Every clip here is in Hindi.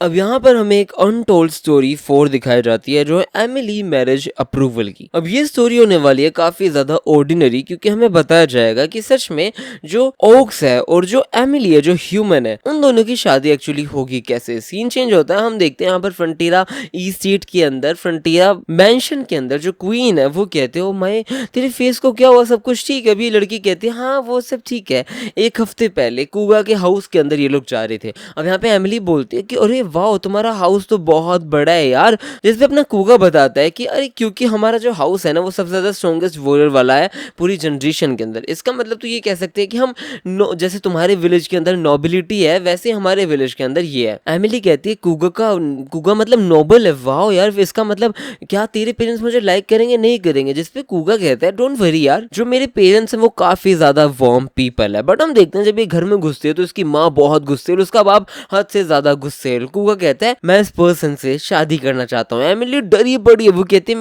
अब यहाँ पर हमें एक अनटोल्ड स्टोरी 4 दिखाई जाती है जो है एमिली मैरिज अप्रूवल की। अब ये स्टोरी होने वाली है काफी ज्यादा ऑर्डिनरी, क्योंकि हमें बताया जाएगा कि सच में जो ओक्स है और जो एमिली है जो ह्यूमन है, उन दोनों की शादी एक्चुअली होगी कैसे। सीन चेंज होता है, हम देखते हैं यहाँ पर फ्रंटियरा ईस्टेट के अंदर, फ्रंटियरा मैंशन के अंदर जो क्वीन है वो कहते हो माय तेरे फेस को क्या हुआ, सब कुछ ठीक है? अभी लड़की कहती है हाँ वो सब ठीक है। एक हफ्ते पहले कूगा के हाउस के अंदर ये लोग जा रहे थे। अब यहाँ पे एमिली बोलती है कि अरे वाह तुम्हारा हाउस तो बहुत बड़ा है यार, जिसपे अपना कूगा बताता है कि अरे क्योंकि हमारा जो हाउस है ना वो सबसे ज्यादा स्ट्रॉन्गेस्ट वॉरियर वाला है पूरी जनरेशन के अंदर। इसका मतलब तो ये कह सकते हैं कि हम जैसे तुम्हारे विलेज के अंदर नोबिलिटी है वैसे हमारे विलेज के अंदर ये है। एमिली कहती है कूगा मतलब नोबल है। वाह यार, इसका मतलब क्या तेरे पेरेंट्स मुझे लाइक करेंगे? नहीं करेंगे। जिसपे कूगा कहता है डोंट वरी यार, जो मेरे पेरेंट्स हैं वो काफी ज्यादा वार्म पीपल है। बट हम देखते हैं जब ये घर में घुसते है तो इसकी माँ बहुत गुस्से और उसका बाप हद से ज्यादा गुस्से। कूगा कहता है मैं इस पर्सन से शादी करना चाहता हूँ। एमिली डरी पड़ी है, वो कहती है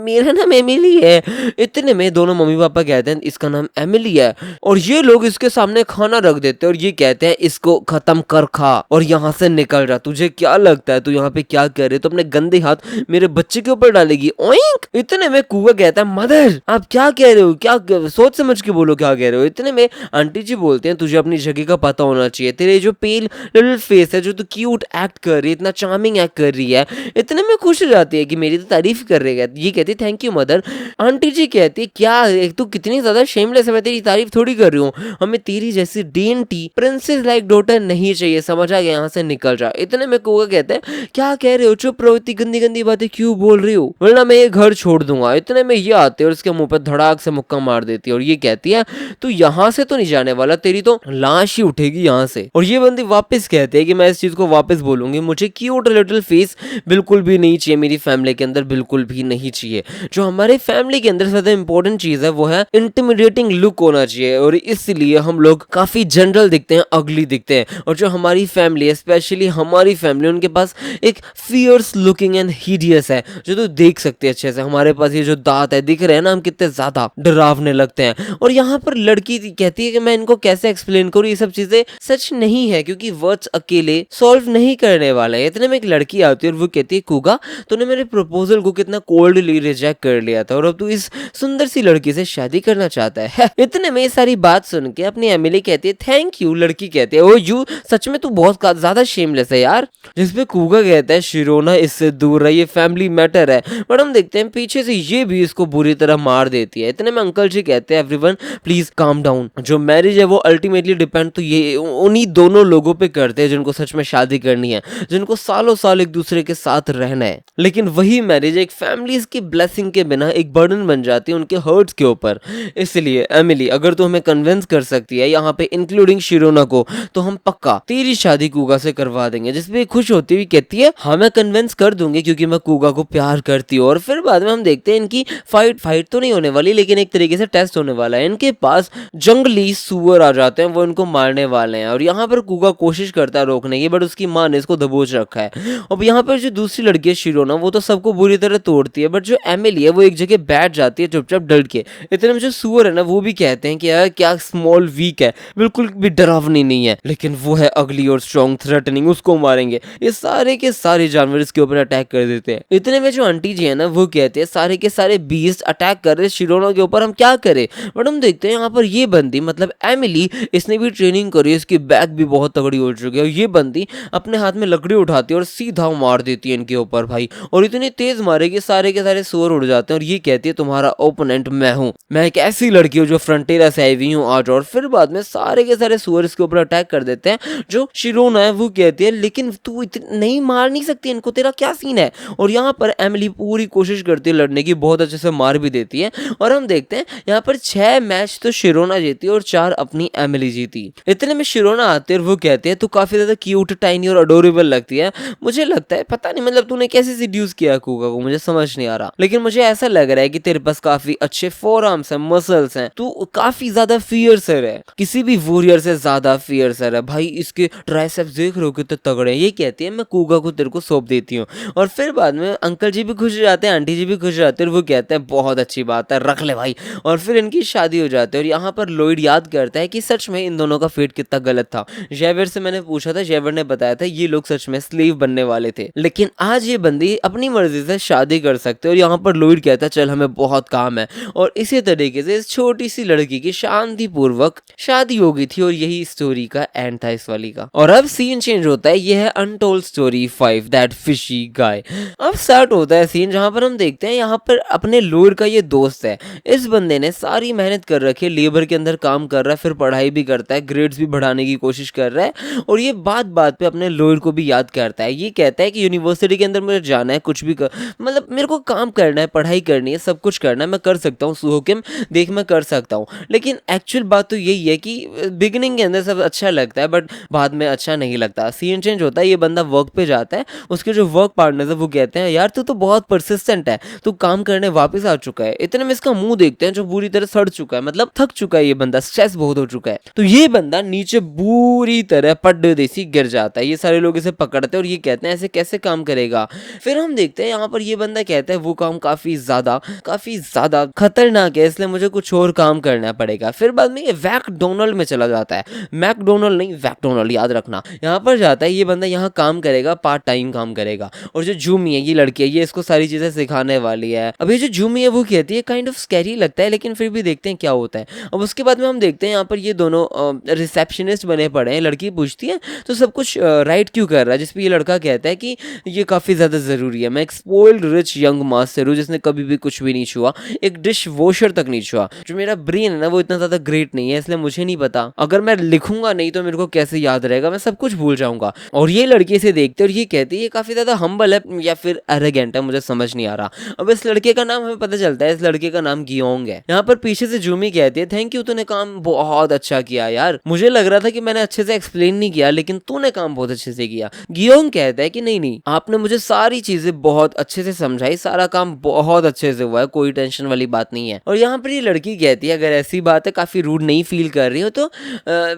मेरा नाम एमिली है। इतने में दोनों मम्मी पापा कहते हैं इसका नाम एमिली है, और ये लोग इसके सामने खाना रख देते हैं और ये कहते हैं इसको खत्म कर खा और यहाँ से निकल जा। तुझे क्या लगता है तू यहाँ पे क्या कर रहे हो? तो अपने गंदे हाथ मेरे बच्चे के ऊपर डालेगी? ओइंक। इतने में कूगा कहता है मदर आप क्या कह रहे हो, क्या सोच समझ के बोलो क्या कह रहे हो। इतने में आंटी जी बोलते हैं तुझे अपनी जगह का पता होना चाहिए, तेरे जो पेल लिटिल फेस है, जो तू क्यूट एक्ट कर रही है, इतना चार्मिंग एक्ट कर रही है। इतने में खुश हो जाती है कि मेरी तो तारीफ कर रही है। ये कहती है थैंक यू मदर। आंटी जी कहती है क्या तू कितनी ज्यादा शेमलेस है, मैं तेरी तारीफ थोड़ी कर रही हूँ। हमें तेरी जैसी डेंटी प्रिंसेस लाइक डॉटर नहीं चाहिए, समझ आ गया, यहाँ से निकल जा। इतने में कूगा कहते हैं क्या कह रहे हो, चुप रहो, इतनी गंदी गंदी बातें क्यों बोल रही हो वरना मैं ये घर छोड़ दूंगा। इतने में ये आते और उसके मुंह पर धड़ाक से मुक्का मार देती है और ये कहती है तू यहाँ से तो नहीं जाने वाला, तेरी तो लाश ही उठेगी यहाँ से। और ये बंदी वापस कहते हैं कि मैं इस चीज को वापस बोलूंगी, मुझे क्यूट लिटिल फेस बिल्कुल भी नहीं चाहिए, मेरी फैमिली के अंदर बिल्कुल भी नहीं चाहिए। जो हमारे फैमिली के अंदर सबसे इंपॉर्टेंट चीज है वो है इंटिमिडेटिंग लुक होना चाहिए, और इसलिए हम लोग काफी जनरल दिखते हैं, अगली दिखते हैं। और जो हमारी फैमिली है, स्पेशली हमारी फैमिली, उनके पास एक फियर्स लुकिंग एंड हिडियस है जो तू देख सकते हैं अच्छे से। हमारे पास ये जो दांत है दिख रहे हैं ना, हम कितने ज्यादा डरावने लगते हैं। और यहाँ पर लड़की कहती है कि मैं इनको कैसे एक्सप्लेन करूँ, ये सब चीजें सच नहीं है क्योंकि वर्ड्स अकेले सॉल्व नहीं करने वाला है। इतने में एक लड़की आती है और वो कहती है कूगा तूने मेरे प्रपोजल को कितना कोल्डली रिजेक्ट कर लिया था और अब तू इस सुंदर सी लड़की से शादी करना चाहता है। इतने में ये सारी बात सुन के अपनी एमिली कहती है थैंक यू। लड़की कहती है ओ यू सच में तू बहुत ज्यादा शेमलेस है यार। जिसपे कूगा कहता है शिरोना इससे दूर रही, ये फैमिली मैटर है। बट हम देखते हैं पीछे से ये भी इसको बुरी तरह मार देती है। इतने में अंकल जी कहते हैं एवरीवन प्लीज काम डाउन, जो मैरिज है वो अल्टीमेटली डिपेंड तो ये उन्हीं दोनों लोगों पे करते हैं जिनको सच में शादी करनी है, जिनको सालों साल एक दूसरे के साथ रहना है। लेकिन वही मैरिज एक फैमिलीज की ब्लेसिंग के बिना एक बर्डन बन जाती है उनके हर्ट्स के ऊपर। इसलिए एमिली अगर तू हमें कन्विंस कर सकती है यहाँ पे इंक्लूडिंग शिरोना को, तो हम पक्का तेरी शादी कूगा से करवा देंगे। जिसपे खुश होती हुई कहती है हाँ मैं कन्विंस कर दूंगी क्योंकि मैं कूगा को प्यार करती हूँ। और फिर बाद में हम देखते हैं इनकी फाइट तो नहीं होने वाली, लेकिन एक तरीके से टेस्ट होने वाला है। इनके पास जंगली सुअर आ जाते हैं, वो इनको मारने वाले हैं। और यहाँ पर कूगा कोशिश करता है रोकने की, बट उसकी माँ ने इसको दबोच रखा है। अब यहाँ पर जो दूसरी लड़की है शिरोना, वो तो सबको बुरी तरह तोड़ती है, बट जो एमिली है वो एक जगह बैठ जाती है चुपचाप डर के। इतने में जो सुअर है ना वो भी कहते हैं कि यार क्या स्मॉल वीक है, बिल्कुल भी डरावनी नहीं है, लेकिन वो है अगली और स्ट्रॉन्ग थ्रेटनिंग, उसको मारेंगे। ये सारे के सारे जानवर इसके ऊपर अटैक कर देते हैं। इतने में जो आंटी जी है ना वो कहते हैं सारे के सारे बीस्ट अटैक कर रहे शिरोना के ऊपर, हम क्या करें। बट हम देखते हैं यहाँ पर ये बंदी मतलब एमिली, इसने भी ट्रेनिंग करी है, इसकी बैक भी बहुत तगड़ी हो चुकी है। और ये बंदी अपने हाथ में लकड़ी उठाती है और सीधा मार देती है इनके ऊपर भाई, और इतनी तेज मारे कि सारे के सारे सुअर उड़ जाते हैं। और ये कहती है तुम्हारा ओपोनेंट मैं हूँ, मैं एक ऐसी लड़की हूँ जो फ्रंटियरा से आई हुई हूँ आज। और फिर बाद में सारे के सारे सुअर इसके ऊपर अटैक कर देते हैं। जो शिरोना है वो कहती है लेकिन तू नहीं मार नहीं सकती इनको, तेरा क्या सीन है। और यहाँ पर एमिली पूरी कोशिश करती है लड़ने की, बहुत अच्छे से मार भी देती है। और हम देखते हैं यहाँ पर 6 मैच तो शिरोना जीती और 4 अपनी एमिली जीती। इतने में शिरोना आते और वो कहते हैं तू काफी ज्यादा क्यूट, टाइनी और अडोरेबल लगती है। मुझे लगता है पता नहीं मतलब तूने कैसे सीड्यूस किया कूगा को, मुझे समझ नहीं आ रहा, लेकिन मुझे ऐसा लग रहा है कि तेरे पास काफी अच्छे फोरआर्म्स हैं, मसल्स हैं, तू काफी ज्यादा फियर्सर है, किसी भी वॉरियर से ज्यादा फियर्सर है भाई। इसके ट्राइसेप्स देख रहे हो कितने तगड़े हैं। ये कहती है मैं कूगा को तेरे को सौंप देती हूँ। और फिर बाद में अंकल जी भी खुश हो जाते हैं, आंटी जी भी खुश हो जाते हैं, और वो कहते हैं बहुत अच्छी बात है, रख ले भाई। और फिर इनकी शादी हो जाती है। और यहाँ पर लॉयड याद करता है कि सच में इन दोनों का फेट कितना गलत था। जेवर से मैंने पूछा था, जेवर ने बताया था ये लोग सच में स्लेव बनने वाले थे, लेकिन आज ये बंदी अपनी मर्जी से शादी कर सकते हैं। और यहाँ पर लॉयड कहता है चल हमें बहुत काम है, और इसी तरीके से इस छोटी सी लड़की की शांतिपूर्वक शादी हो गई थी। और यही स्टोरी का एंड था इस वाली का। और अब सीन चेंज होता है, ये है अनटोल्ड स्टोरी 5 दैट फिशी गाय। अब स्टार्ट होता है सीन जहां पर हम देखते हैं यहाँ पर अपने लॉयर का ये दोस्त है। इस बंदे ने सारी मेहनत कर रखी है, लेबर के अंदर काम कर रहा है, फिर पढ़ाई भी करता है, ग्रेड्स भी बढ़ाने की कोशिश कर रहा है, और ये बात बात पे अपने लॉयर को भी याद करता है। ये कहता है कि यूनिवर्सिटी के अंदर मुझे जाना है, कुछ भी मतलब मेरे को काम करना है, पढ़ाई करनी है, सब कुछ करना है, मैं कर सकता हूँ सुहोकिम, देख मैं कर सकता हूँ। लेकिन एक्चुअल बात तो यही है कि बिगिनिंग के अंदर सब अच्छा लगता है बट बाद में अच्छा नहीं लगता। सीन चेंज होता है, ये बंदा वर्क पे जाता है, उसके जो वर्क पार्टनर्स है वो कहते हैं यार तू तो बहुत परसिस्टेंट है, तू काम करने वापस आ चुका है। इतने में इसका मुंह देखते हैं जो पूरी तरह सड़ चुका है, मतलब थक चुका है ये बंदा, स्ट्रेस बहुत हो चुका है। तो ये बंदा नीचे बुरी तरह पड्ड देसी गिर जाता है। ये सारे लोग इसे पकड़ते हैं और ये कहते हैं ऐसे कैसे काम करेगा। फिर हम देखते हैं यहाँ पर ये बंदा कहता है वो काम काफी ज्यादा खतरनाक है, इसलिए मुझे कुछ और काम करना पड़ेगा। फिर बाद में ये मैकडोनल्ड में चला जाता है, मैकडोनल्ड नहीं वैकडोनल्ड याद रखना। यहाँ पर जाता है ये बंदा, यहाँ काम करेगा, पार्ट टाइम काम करेगा। और जो जूमी है ये लड़की है, ये इसको सारी चीजें सिखाने वाली है। अब ये जो जूमी है वो कहती है काइंड ऑफ स्कैरी लगता है, लेकिन फिर भी देखते हैं क्या होता है। अब उसके बाद में हम देखते हैं यहाँ पर ये दोनों रिसेप्शनिस्ट बने पड़े हैं। लड़की पूछती है तो सब कुछ राइट क्यों कर रहा है, जिसपे ये लड़का कहता है कि ये काफी ज्यादा जरूरी है, मैं एक स्पॉइल्ड रिच यंग मास्टर हूँ जिसने कभी भी कुछ भी नहीं छुआ, एक डिश वॉशर तक नहीं छुआ। जो मेरा ब्रेन है ना वो इतना ज्यादा ग्रेट नहीं है, इसलिए मुझे नहीं पता, अगर मैं लिखूंगा नहीं तो मेरे को कैसे याद रहेगा, मैं सब कुछ भूल जाऊंगा। और ये लड़की से देखते और ये कहती है ये काफी ज्यादा हम्बल है या फिर एरोगेंट है, मुझे समझ नहीं आ रहा। अब इस लड़के का नाम हमें पता चलता है, इस लड़के का नाम गियोंग है। यहाँ पर पीछे से जूमी कहती है थैंक यू, तूने काम बहुत अच्छा किया यार, मुझे लग रहा था कि मैंने अच्छे से एक्सप्लेन नहीं किया, लेकिन तूने काम बहुत अच्छे से किया। गियोंग कहता है कि नहीं आपने मुझे सारी चीजें बहुत अच्छे से समझाई, सारा काम बहुत अच्छे से हुआ है, कोई टेंशन वाली बात नहीं है। और यहाँ पर ये लड़की कहती है अगर ऐसी बात है, काफी रूड नहीं फील कर रही हो तो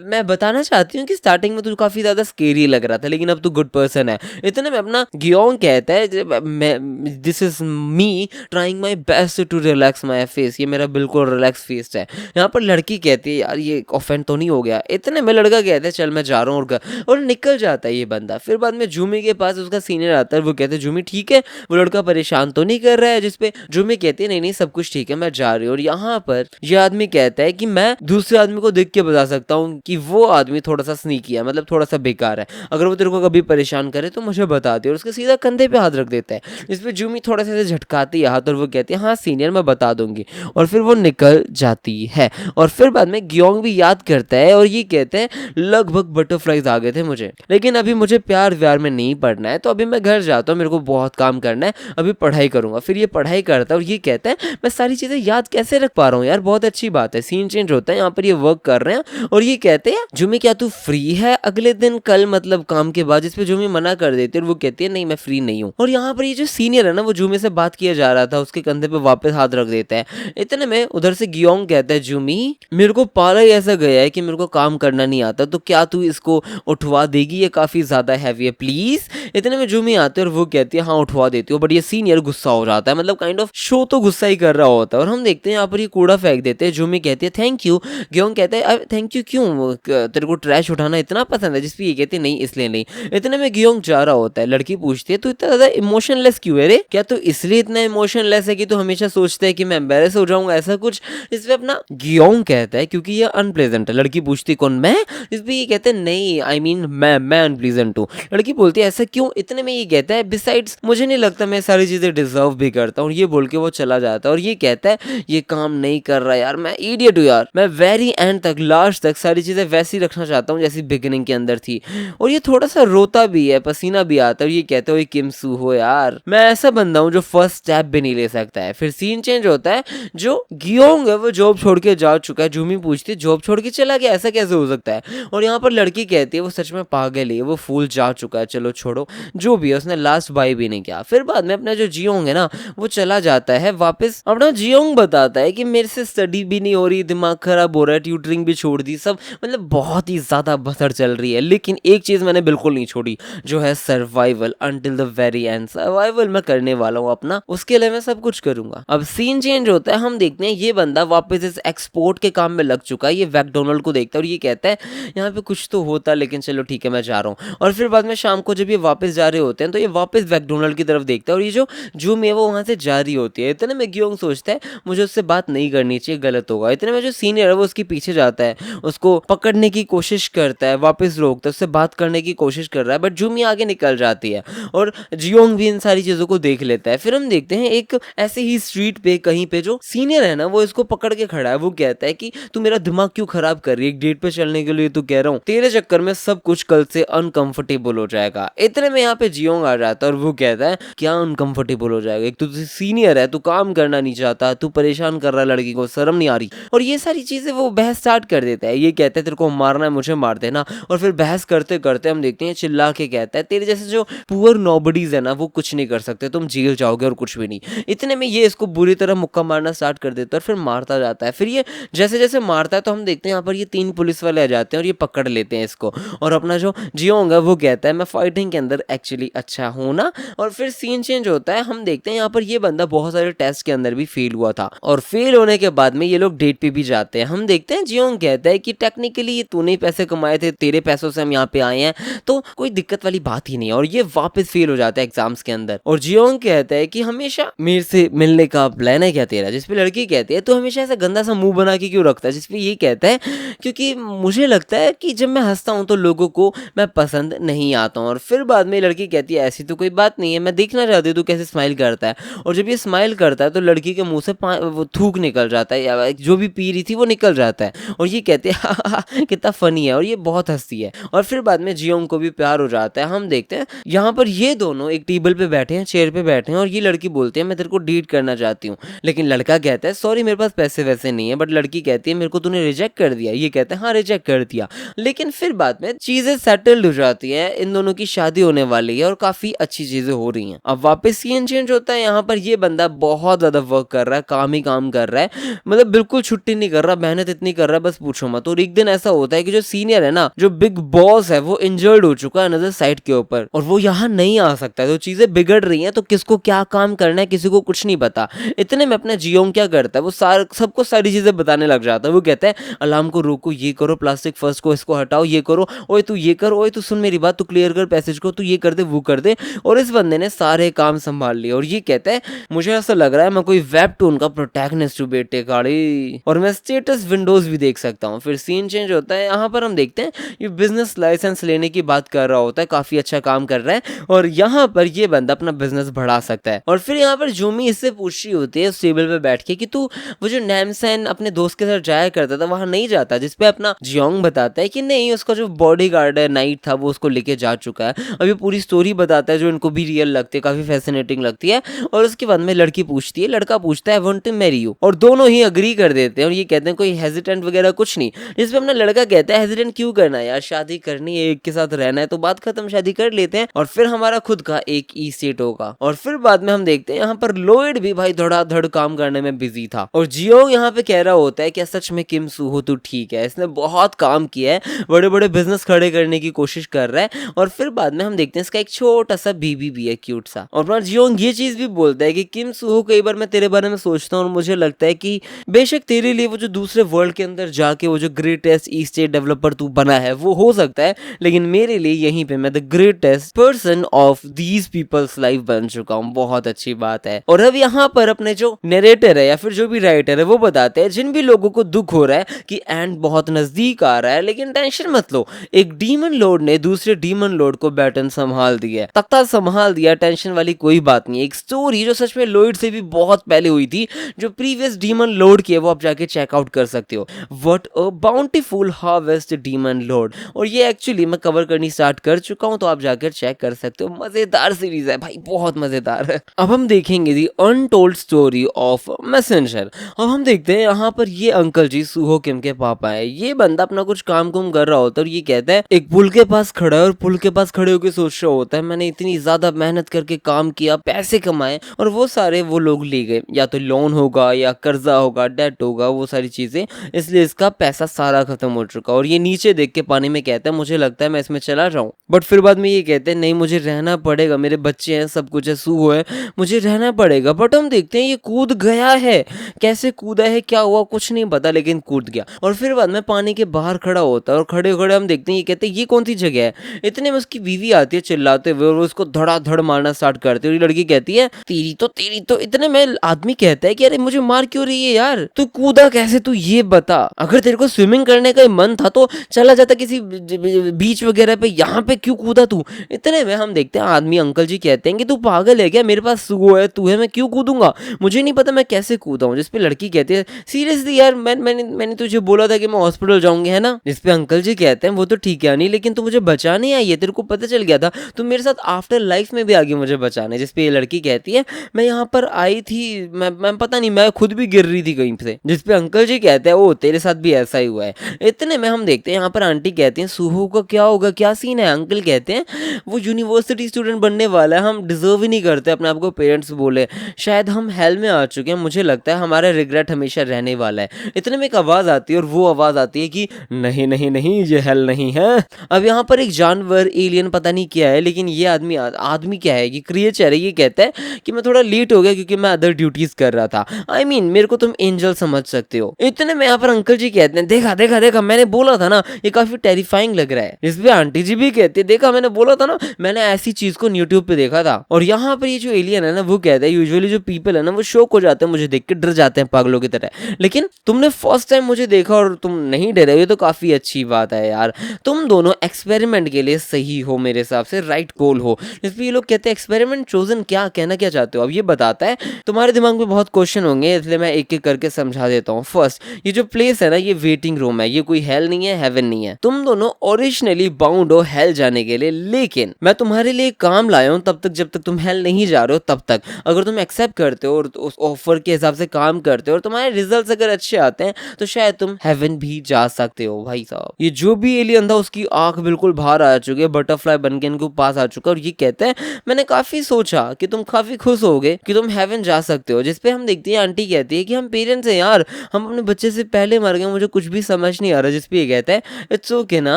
मैं बताना चाहती हूँ कि स्टार्टिंग में तू काफी ज्यादा स्केरी लग रहा था, लेकिन अब तू गुड पर्सन है। इतने में अपना गियोंग कहता है this is me trying my best to relax my face, ये मेरा बिल्कुल रिलैक्स फेस है। यहाँ पर लड़की कहती है यार ये ऑफेंड तो नहीं हो गया। इतने में लड़का कहता है चल मैं जा रहा हूँ, और निकल जाता है ये बंदा। फिर बाद में जूमी के पास उसका सीनियर आता है, वो कहते हैं जूमी ठीक है, वो लड़का परेशान तो नहीं कर रहा है, जिसपे जूमी कहती है नहीं सब कुछ ठीक है, मैं जा रही हूँ। और यहाँ पर ये आदमी कहता है कि मैं दूसरे आदमी को देख के बता सकता हूँ कि वो आदमी थोड़ा सा स्नीकी है, मतलब थोड़ा सा बेकार है, अगर वो तेरे को कभी परेशान करे तो मुझे बता दे। और उसके सीधा कंधे पे हाथ रख देता है, जिसपे जूमी थोड़ा सा झटकाती है हाथ, और वो कहती है हाँ सीनियर मैं बता दूंगी। और फिर वो निकल जाती है। और फिर बाद में गियोंग भी याद करता है और ये कहते हैं लगभग बटरफ्लाइज आ गए थे मुझे, लेकिन अभी मुझे प्यार व्यार में नहीं पढ़ना है, तो अभी मैं घर जाता हूँ, मेरे को बहुत काम करना है, अभी पढ़ाई करूंगा। फिर ये पढ़ाई करता है और ये कहता है मैं सारी चीजें याद कैसे रख पा रहा हूँ यार, बहुत अच्छी बात है। सीन चेंज होता है, यहाँ पर ये वर्क कर रहे हैं और ये कहते हैं जूमी क्या तू फ्री है अगले दिन कल, मतलब काम के बाद, जिसपे जूमी मना कर देती है और वो कहती है नहीं मैं फ्री नहीं हूँ। और यहाँ पर ये जो सीनियर है ना, वो जूमी से बात किया जा रहा था, उसके कंधे पे वापस हाथ रख देता है। इतने में उधर से गियोंग कहता है जूमी मेरे को पाला ही ऐसा गया है कि मेरे को काम करना नहीं आता, तो क्या तू इसको उठवा देगी, ये काफी ज्यादा हैवी है प्लीज। इतने में जूमी आते है और वो कहती है हाँ उठवा देती हूँ। बट ये सीनियर गुस्सा हो जाता है, मतलब काइंड ऑफ शो तो गुस्सा ही कर रहा होता है। और हम देखते हैं यहाँ पर ये कूड़ा फेंक देते हैं, जूमी कहती है थैंक यू। गियोंग कहता है थैंक यू क्यों, तेरे को ट्रैश उठाना इतना पसंद है, जिसपे ये कहती है नहीं इसलिए नहीं। इतने में गियोंग जा रहा होता है, लड़की पूछती है तू इतना ज्यादा इमोशनलेस क्यों है रे, क्या तू इसलिए इतना इमोशनलेस है कि तू हमेशा सोचता है कि मैं एम्बेरस हो जाऊंगा ऐसा कुछ। इसपे अपना गियोंग कहता है क्योंकि ये अनप्लेजेंट है। लड़की पूछती कौन मैं, इसपे ये कहते हैं नहीं आई मीन मैं अनप्लेजेंट हूँ। लड़की बोलती है ऐसा क्यों। इतने में ये कहता है बिसाइड्स मुझे नहीं लगता मैं सारी चीजें डिजर्व भी करता हूँ। ये बोल के वो चला जाता है और ये कहता है ये काम नहीं कर रहा यार, मैं इडियट हूँ यार, मैं वेरी एंड तक लास्ट तक सारी चीजें वैसी रखना चाहता हूँ जैसी बिगिनिंग के अंदर थी। और ये थोड़ा सा रोता भी है, पसीना भी आता है और ये कहते हो किम सू हो यार, मैं ऐसा बंदा हूँ जो फर्स्ट स्टेप भी नहीं ले सकता है। फिर सीन चेंज होता है, जो गियोंग है वो जॉब छोड़ के जा चुका है। जूमी पूछती है जॉब छोड़ के चला गया, ऐसा कैसे हो सकता है। और यहाँ पर लड़की कहती है वो सच में पागल है, वो फूल जा चुका है, चलो छोड़ो जो भी है, उसने लास्ट बाय भी नहीं किया। फिर बाद में अपना जो जियोंग है ना वो चला जाता है वापस। अपना जियोंग बताता है कि मेरे से स्टडी भी नहीं हो रही, दिमाग खराब हो रहा है, ट्यूटरिंग भी छोड़ दी, सब मतलब बहुत ही ज्यादा बसर चल रही है, लेकिन एक चीज मैंने बिल्कुल नहीं छोड़ी जो है survival until the very and. Survival मैं करने वाला हूँ अपना, उसके लिए मैं सब कुछ करूंगा। अब सीन चेंज होता है, हम देखते हैं ये बंदा वापस इस एक्सपोर्ट के काम में लग चुका है। ये मैकडोनल्ड को देखता है और ये कहता है यहाँ पे कुछ तो होता, लेकिन चलो ठीक है मैं जा रहा हूँ। और फिर बाद में शाम को जब ये वापस जा रहे होते हैं तो ये वापस मैकडोनल्ड की तरफ देखता है और ये जो जूमी है वो वहाँ से जा रही होती है। इतने में ग्योंग सोचता है मुझे उससे बात नहीं करनी चाहिए, गलत होगा। इतने में जो सीनियर है वो उसके पीछे जाता है, उसको पकड़ने की कोशिश करता है, वापस रोकता है, उससे बात करने की कोशिश कर रहा है, बट जूमी आगे निकल जाती है और जियोंग भी इन सारी चीजों को देख लेता है। फिर हम देखते हैं एक ऐसे ही स्ट्रीट पे कहीं पे जो सीनियर है ना वो इसको पकड़ के खड़ा है। वो कहता है कि तू मेरा दिमाग क्यों खराब कर रही है, एक डेट पे चलने के लिए तो कह रहा हूँ, तेरे चक्कर में सब कुछ कल से अनकंफर्टेबल हो जाएगा। इतने में यहाँ पे जियोंग आ जाता है और वो कहता है क्या अनकंफर्टेबल हो जाएगा, एक तो तू सीनियर है, तू काम करना नहीं चाहता, तू परेशान कर रहा है लड़की को, शर्म नहीं आ रही। और ये सारी चीजें वो बहस स्टार्ट कर देता है। ये कहता है तेरे को मारना है मुझे मार देना। और फिर बहस करते करते हम देखते हैं चिल्ला के कहता है तेरे जैसे जो पुअर नोबडीज है ना वो कुछ नहीं कर सकते, तुम जेल जाओगे और कुछ भी नहीं। इतने में ये इसको बुरी तरह मुक्का मारना स्टार्ट कर देता है और फिर मारता जाता है। फिर ये जैसे जैसे मारता है तो हम देखते हैं यहाँ पर ये 3 पुलिस वाले आ जाते हैं और ये पकड़ लेते हैं इसको। और अपना जो जियोंग है वो कहता है मैं फाइटिंग के अंदर एक्चुअली अच्छा हूँ ना। और फिर सीन चेंज होता है, हम देखते हैं यहाँ पर ये बंदा बहुत सारे टेस्ट के अंदर भी फेल हुआ था और फेल होने के बाद में ये लोग डेट पे भी जाते हैं। हम देखते हैं जियोंग कहता है कि टेक्निकली ये तूने पैसे कमाए थे, तेरे पैसों से हम यहाँ पे आए हैं, तो कोई दिक्कत वाली बात ही नहीं है। और ये वापस फेल हो जाता है एग्जाम्स के अंदर। और जियोंग कहता है कि हमेशा मेरे से मिलने का प्लान है क्या तेरा, जिसपे लड़की कहती है तो हमेशा ऐसा गंदा सा मुंह बना के क्यों रखता है, जिसपे ये कहता है क्योंकि मुझे लगता है कि जब मैं हंसता हूँ तो लोगों को मैं पसंद नहीं आता हूँ। और फिर बाद में लड़की कहती है ऐसी तो कोई बात नहीं है, मैं देखना चाहती हूँ तू कैसे स्माइल करता है। और जब ये स्माइल करता है तो लड़की के मुंह से वो थूक निकल जाता है या जो भी पी रही थी वो निकल जाता है। और ये कहते हैं हा कितना फनी है, और ये बहुत हंसती है। और फिर बाद में जियोंग को भी प्यार हो जाता है। हम देखते हैं यहाँ पर ये दोनों एक टेबल पे बैठे हैं, चेयर पे बैठे हैं, और ये लड़की बोलती है मैं तेरे को डेट करना चाहती हूँ। लेकिन लड़का कहता है सॉरी मेरे पास पैसे वैसे नहीं है। बट लड़की कहती है मेरे को तूने रिजेक्ट कर दिया। ये कहते हैं हाँ रिजेक्ट कर दिया। लेकिन फिर बाद में चीजें सेटल्ड हो जाती हैं, इन दोनों की शादी होने वाली है और काफी अच्छी चीजें हो रही हैं। अब वापस सीन चेंज होता है, यहाँ पर ये बंदा बहुत ज्यादा वर्क कर रहा है, काम ही काम कर रहा है, मतलब बिल्कुल छुट्टी नहीं कर रहा, मेहनत इतनी कर रहा है बस पूछो मत। और एक दिन ऐसा होता है कि जो सीनियर है ना, जो बिग बॉस है, वो इंजर्ड हो चुका है अनदर साइड के ऊपर और वो यहाँ नहीं आ सकता। तो चीजें बिगड़ रही हैं, तो किसको क्या काम करना है किसी को कुछ नहीं पता। इतने में अपना जियोंग क्या करता है, वो सबको सारी चीजें बताने लग जाता है। वो कहता है अलार्म को रोको, ये करो, प्लास्टिक फर्स्ट को इसको हटाओ, ये करो, ओए तू ये कर, ओए तू सुन मेरी बात, तू क्लियर कर पैसेज को, तू ये कर दे वो कर दे। और इस बंदे ने सारे काम संभाल लिए और ये कहता है मुझे ऐसा लग रहा है मैं कोई वेबटून का प्रोटैगनिस्ट हूँ बेटे गाड़ी, और मैं स्टेटस विंडोज भी देख सकता हूँ। फिर सीन चेंज होता है, यहाँ पर हम देखते हैं ये बिजनेस लाइसेंस लेने की बात कर रहा होता है, काफी अच्छा काम कर रहा है और यहाँ पर ये बंदा अपना बिजनेस बढ़ा सकता है। और फिर यहाँ पर जूमी इससे पूछ रही होती है उस टेबल पे बैठ के कि तू वो जो नैमसेन अपने दोस्त के साथ जाया करता था वहां नहीं जाता, जिसपे अपना जियोंग बताता है कि नहीं, उसका जो बॉडीगार्ड है नाइट था वो उसको लेके जा चुका है। अब ये पूरी स्टोरी बताता है जो इनको भी रियल लगती है, काफी फैसिनेटिंग लगती है। और उसके बाद में लड़की पूछती है, लड़का पूछता है वांट टू मैरी यू, और दोनों ही अग्री कर देते हैं और ये कहते हैं कोई हेजिटेंट वगैरह कुछ नहीं। जिसपे अपना लड़का कहता है हेजिटेंट क्यों करना है यार, शादी करनी है, एक के साथ रहना है तो बात खत्म, शादी कर लेते हैं और फिर हमारा खुद का एक ई स्टेट होगा। और फिर बाद में हम देखते हैं यहाँ पर लोइड भी भाई धड़ाधड़ काम करने में बिजी था और जियो यहाँ पे कह रहा होता है क्या सच में किम सूहो तू ठीक है, इसने बहुत काम किया है, बड़े बड़े बिजनेस खड़े करने की कोशिश कर रहा है। और फिर बाद में हम देखते हैं इसका एक छोटा सा बीबी भी है, क्यूट सा। और अपना जियोंग ये चीज भी बोलता है कि किम सूहो, कई बार मैं तेरे बारे में सोचता हूँ और मुझे लगता है कि बेशक तेरे लिए वो जो दूसरे वर्ल्ड के अंदर जाके वो जो ग्रेटेस्ट ई स्टेट डेवलपर तू बना है वो हो सकता है, लेकिन मेरे लिए यहीं पे मैं the greatest person of these people's life बन चुका हूँ। बहुत अच्छी बात है। और अब यहाँ पर अपने जो नरेटर है या फिर जो भी राइटर है वो बताते हैं जिन भी लोगों को दुख हो रहा है कि एंड बहुत नजदीक आ रहा है, लेकिन टेंशन मत लो, एक डीमन लॉर्ड ने दूसरे डीमन लॉर्ड को बैटन संभाल दिया, तख्ता संभाल दिया, टेंशन वाली कोई बात नहीं। एक स्टोरी जो सच में लॉर्ड से भी बहुत पहले हुई थी, जो प्रीवियस डीमन लॉर्ड की है, वो आप जाके चेकआउट कर सकते हो। What a bountiful harvest demon Lord, और ये एक्चुअली मैं कवर करनी स्टार्ट कर चुका हूं, तो आप जाकर चेक कर सकते हो। मजेदार सीरीज है भाई, बहुत मजेदार है। अब हम देखेंगे the untold story of messenger. अब हम देखते हैं यहाँ पर ये अंकल जी सूहो किम के पापा है। ये बंदा अपना कुछ काम कुम कर रहा होता है और ये कहता है एक पुल के पास खड़ा है और पुल के पास खड़े होकर सोच रहा होता है मैंने इतनी ज्यादा मेहनत करके काम किया, पैसे कमाए और वो सारे वो लोग ले गए, या तो लोन होगा या कर्जा होगा, डेट होगा, वो सारी चीजें, इसलिए इसका पैसा सारा खत्म हो चुका। और ये नीचे देख के पानी में कहता है मुझे लगता है मैं इसमें चला जाऊं, बट फिर बाद में ये कहते हैं नहीं मुझे रहना पड़ेगा, मेरे बच्चे हैं, सब कुछ है, सूहो है, मुझे रहना पड़ेगा। बट हम देखते हैं ये कूद गया है, कैसे कूदा है, क्या हुआ कुछ नहीं पता, लेकिन कूद गया। और फिर बाद में पानी के बाहर खड़ा होता है और खड़े खड़े हम देखते हैं ये कहते हैं ये कौन सी जगह है, है। इतने में उसकी बीवी आती है चिल्लाते हुए और वो उसको धड़ाधड़ मारना स्टार्ट करते हैं और ये लड़की कहती है तेरी तो। इतने में आदमी कहता है कि अरे मुझे मार क्यों रही है यार, तू कूदा कैसे, तू ये बता। अगर तेरे को स्विमिंग करने का मन था तो चला जाता किसी बीच वगैरह पे, यहाँ पे क्यों कूदा तू। इतने में हम देखते हैं आदमी अंकल जी कहते हैं कि तू पागल है क्या, मेरे पास वो है तू है, मैं क्यों कूदूंगा, मुझे नहीं पता मैं कैसे कूदा हूँ। जिसपे लड़की कहती है सीरियसली यार मैंने तुझे बोला था कि मैं हॉस्पिटल जाऊंगी, है ना। जिसपे अंकल जी कहते हैं वो तो ठीक है नहीं, लेकिन तू मुझे बचाने आई है, तेरे को पता चल गया था, तू मेरे साथ आफ्टर लाइफ में भी आ गई मुझे बचाने। जिसपे ये लड़की कहती है मैं यहाँ पर आई थी, मैं पता नहीं, मैं खुद भी गिर रही थी कहीं से। जिसपे अंकल जी कहते हैं ओ तेरे साथ भी ऐसा ही हुआ है। इतने में हम देखते हैं यहाँ पर आंटी कहती हैं सुहू का क्या होगा, क्या सीन है। अंकल कहते हैं वो यूनिवर्सिटी स्टूडेंट बनने वाला है, हम डिजर्व ही नहीं करते अपने आप को पेरेंट्स बोले, शायद हम हेल में आ चुके हैं, मुझे लगता है हमारा रिग्रेट हमेशा रहने वाला है। इतने में एक आवाज आती है और वो आवाज आती है कि नहीं नहीं नहीं ये हेल नहीं है। अब यहाँ पर एक जानवर एलियन पता नहीं क्या है, लेकिन ये आदमी क्या है, ये क्रिएचर है, ये कहता है कि मैं थोड़ा लेट हो गया क्योंकि मैं अदर ड्यूटीज कर रहा था। I mean, मेरे को तुम एंजल समझ सकते हो। इतने में यहाँ पर अंकल जी कहते हैं देखा देखा देखा मैंने बोला था ना ये काफी टेरिफाइंग लग रहा है। इस पे आंटी जी भी कहती है देखा मैंने बोला था ना, मैंने ऐसी चीज को यूट्यूब पे देखा था। और यहाँ पर ये जो एलियन है ना वो कहता है यूजुअली जो पीपल है ना वो शॉक हो जाते हैं मुझे देख के, डर जाते हैं पागलों की तरह, लेकिन तुमने फर्स्ट टाइम मुझे देखा और तुम नहीं डरे, ये तो काफी अच्छी बात है यार, तुम दोनों एक्सपेरिमेंट के लिए सही हो मेरे हिसाब से, राइट गोल हो। इस पे ये लोग कहते हैं एक्सपेरिमेंट चोजन, क्या कहना क्या चाहते हो। अब ये बताता है तुम्हारे दिमाग में बहुत क्वेश्चन होंगे इसलिए मैं एक एक करके समझा देता हूँ। फर्स्ट, ये जो प्लेस है ना ये वेटिंग रूम है, ये कोई हेल नहीं है, हेवन नहीं है। तुम दोनों ओरिजिनली बाउंड हो हेल जाने के लिए, लेकिन मैं तुम्हारे लिए काम लाया हूँ तब तक जब तक तुम हेल नहीं जा रहे हो तब तक। अगर तुम एक्सेप्ट करते हो और उस ऑफर के हिसाब से काम करते हो और तुम्हारे रिजल्ट्स अगर अच्छे आते हैं तो शायद तुम हेवन भी जा सकते हो। भाई साहब ये जो भी एलियन था उसकी आंख बिल्कुल बाहर आ चुकी है, बटरफ्लाई बन के इनके पास आ चुका है और ये कहता है मैंने काफी सोचा कि तुम काफी खुश होगे कि तुम हेवन जा सकते हो। जिसपे हम देखते हैं आंटी कहती है कि हम पेरेंट्स हैं यार, हम अपने बच्चे से पहले मर गए, मुझे कुछ भी समझ नहीं आ रहा। जिसपे ये कहता है इट्स ओके ना,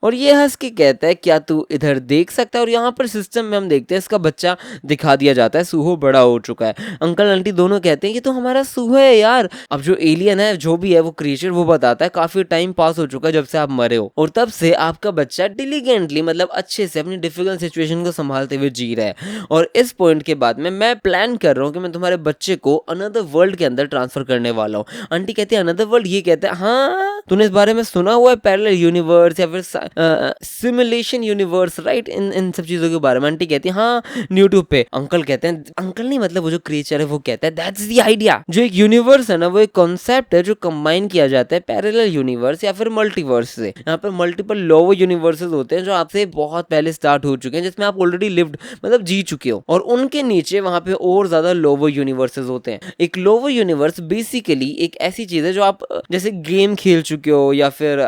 और ये हंस के कहता है क्या तू इधर देख सकता है। और यहाँ पर सिस्टम में हम देखते हैं इसका बच्चा दिखा दिया जाता है, सूहो बड़ा हो चुका है। अंकल आंटी दोनों कहते हैं कि तो हमारा सूहो है यार। अब जो एलियन है जो भी है वो क्रिएचर वो बताता है काफी टाइम पास हो चुका है जब से आप मरे हो और तब से आपका बच्चा डिलीगेंटली मतलब अच्छे से अपनी डिफिकल्ट सिचुएशन को संभालते हुए जी रहा है। और इस पॉइंट के बाद में मैं प्लान कर रहा हूँ कि मैं तुम्हारे बच्चे को अनदर वर्ल्ड के अंदर ट्रांसफर करने वाला हूँ। आंटी कहती है अनदर वर्ल्ड, ये कहता है हाँ तूने इस बारे में सुना हुआ है, पैरेलल यूनिवर्स या फिर सिमुलेशन यूनिवर्स, राइट, इन सब चीजों के बारे में। आंटी कहती है हाँ यूट्यूब पे। अंकल कहते हैं, अंकल नहीं मतलब वो जो क्रिएचर है वो कहता है दैट्स द आइडिया। जो एक यूनिवर्स है ना वो एक कॉन्सेप्ट है जो कंबाइन किया जाता है पैरेलल यूनिवर्स या फिर मल्टीवर्स से। यहाँ पर मल्टीपल लोअर यूनिवर्सेस होते हैं जो आपसे बहुत पहले स्टार्ट हो चुके हैं, जिसमें आप ऑलरेडी लिव्ड मतलब जी चुके हो, और उनके नीचे वहां पे और ज्यादा लोअर यूनिवर्सेस होते हैं। एक लोअर यूनिवर्स बेसिकली एक ऐसी चीज है जो आप जैसे गेम खेल चुके हो या फिर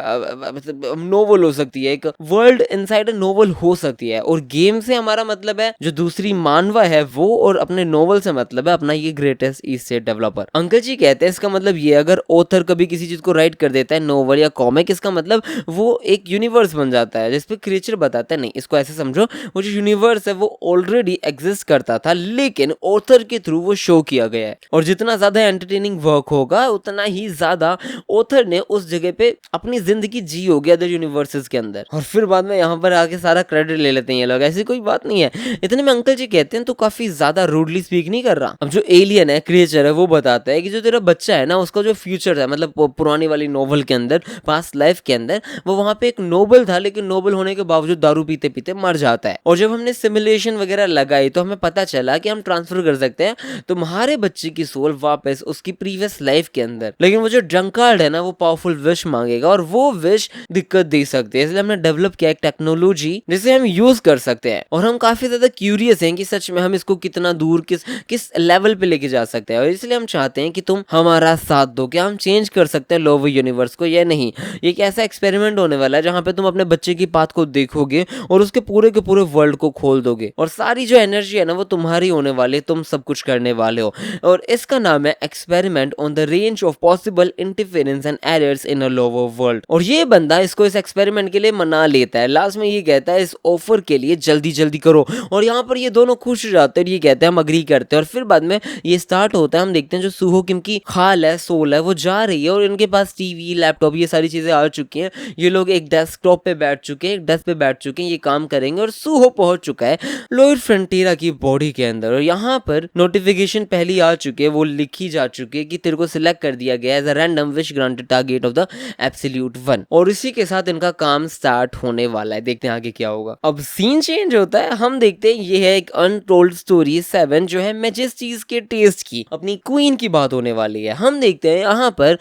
मतलब नोवेल हो सकती है, एक वर्ल्ड इनसाइड अ नोवेल हो सकती है। और गेम से हमारा मतलब है जो दूसरी मानवा है वो, और अपने नोवेल से मतलब है अपना ये ग्रेटेस्ट ईस्ट से डेवलपर। अंकल जी कहते हैं इसका मतलब ये अगर ऑथर कभी किसी चीज को राइट कर देता है नोवेल या कॉमिक, इसका मतलब वो एक यूनिवर्स बन जाता है। जिसपे क्रिएचर बताता है नहीं इसको ऐसे समझो, वो जो यूनिवर्स है वो ऑलरेडी एग्जिस्ट करता था लेकिन ऑथर के थ्रू वो शो किया गया है, और जितना ज्यादा एंटरटेनिंग वर्क होगा उतना ही ज्यादा ऑथर ने उस जगह पे अपनी जिंदगी जी होगी अदर यूनिवर्सेस के अंदर। और फिर बाद में यहाँ पर आके सारा क्रेडिट ले लेते हैं ये लोग, ऐसी कोई बात नहीं है। इतने में अंकल जी कहते हैं तो काफी ज्यादा रूडली स्पीक नहीं कर रहा। अब जो एलियन है क्रिएचर है वो बताता है कि जो तेरा बच्चा है ना उसका जो फ्यूचर था मतलब पुरानी वाली नोवेल के अंदर पास्ट लाइफ के अंदर वो वहां पे एक नोबल था, लेकिन नोबल होने के बावजूद दारू पीते पीते मर जाता है। और जब हमने सिमुलेशन वगैरह लगाई तो हमें पता चला कि हम ट्रांसफर कर सकते हैं तुम्हारे बच्चे की सोल वापस उसकी प्रीवियस लाइफ के अंदर, लेकिन वो जो ड्रंकार्ड है ना वो पावरफुल विश मांगेगा और वो विश दिक्कत दे सकते हैं। इसलिए हमने डेवलप किया एक टेक्नोलॉजी जिसे हम यूज कर सकते हैं, और हम काफी ज्यादा क्यूरियस हैं कि सच में हम इसको कितना दूर किस लेवल पे लेके जा सकते हैं। और इसलिए हम चाहते हैं कि तुम हमारा साथ दो, क्या हम चेंज कर सकते हैं लोवर यूनिवर्स को या नहीं। ये एक ऐसा एक्सपेरिमेंट होने वाला है जहां पे तुम अपने बच्चे की पाथ को देखोगे और उसके पूरे के पूरे वर्ल्ड को खोल दोगे, और सारी जो एनर्जी है ना वो तुम्हारी होने वाली है, तुम सब कुछ करने वाले हो। और इसका नाम है experiment on the range of possible interference and errors in a lower world. और ये बंदा इसको इस एक्सपेरिमेंट के लिए मना लेता है। लास्ट में ये कहता है इस ऑफर के लिए जल्दी जल्दी करो, और यहाँ पर ये दोनों खुश हो जाते हैं, ये कहते हैं हम अग्री करते हैं। और फिर बाद में ये स्टार्ट होता है, हम देखते हैं जो सूहो किम की खाल है सोल है वो जा रही है और इनके पास टीवी लैपटॉप ये सारी चीजें आ चुकी हैं। ये लोग एक डेस्कटॉप पे बैठ चुके हैं एक डेस्क पे बैठ चुके हैं, ये काम करेंगे और सूहो पहुंच चुका है लॉयड फ्रंटियरा की बॉडी के अंदर और यहाँ पर नोटिफिकेशन पहली आ चुकी है, वो लिखी जा चुकी है कि तेरे को सिलेक्ट कर दिया गया as a random wish granted target of the absolute one और इसी के साथ इनका काम स्टार्ट होने वाला है। देखते हैं आगे क्या होगा। अब सीन चेंज होता है, हम देखते हैं ये है एक अनटोल्ड स्टोरी 7 जो है मैजेस्टीज के टेस्ट की, अपनी क्वीन की बात होने वाली है। हम देखते हैं यहाँ पर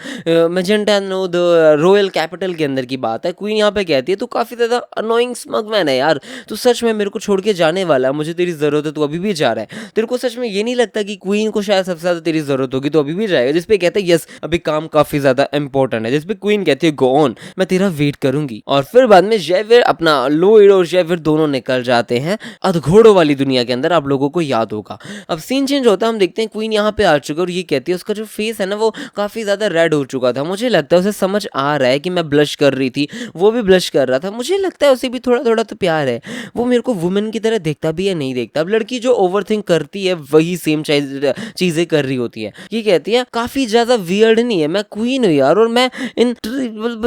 magenta know the royal capital के अंदर की बात है। क्वीन यहाँ पे कहती है तू काफी ज्यादा अनोइंग स्मगमैन है यार, तू सच में मेरे को छोड़ के जाने वाला है, मुझे तेरी जरूरत है, तू अभी भी जा रहा है, तेरे को सच में ये नहीं लगता कि क्वीन को शायद सबसे ज्यादा तेरी जरूरत होगी, तो अभी भी जाएगा। जिसपे कहते हैं यस अभी काम काफी ज्यादा इंपॉर्टेंट है, जिसपे क्वीन कहती है गो ऑन, मैं तेरा वेट करूंगी। और फिर बाद में जेवियर अपना लॉयड और जेवियर दोनों निकल जाते हैं अधघोड़ों वाली दुनिया के अंदर, आप लोगों को याद होगा। अब सीन चेंज होता है, हम देखते हैं क्वीन यहाँ पे आ चुकी है और ये कहती है उसका जो फेस है ना वो काफी ज्यादा रेड हो चुका था, मुझे लगता है उसे समझ आ रहा है कि मैं ब्लश कर रही थी, वो भी ब्लश कर रहा था, मुझे लगता है उसे भी थोड़ा थोड़ा तो प्यार है, वो मेरे को वुमेन की तरह देखता भी है नहीं देखता। अब लड़की जो ओवरथिंक करती है वही सेम चीजें कर रही होती है। ये कहती है काफी ज्यादा वियर्ड नहीं है, मैं क्वीन हूँ यार और मैं इन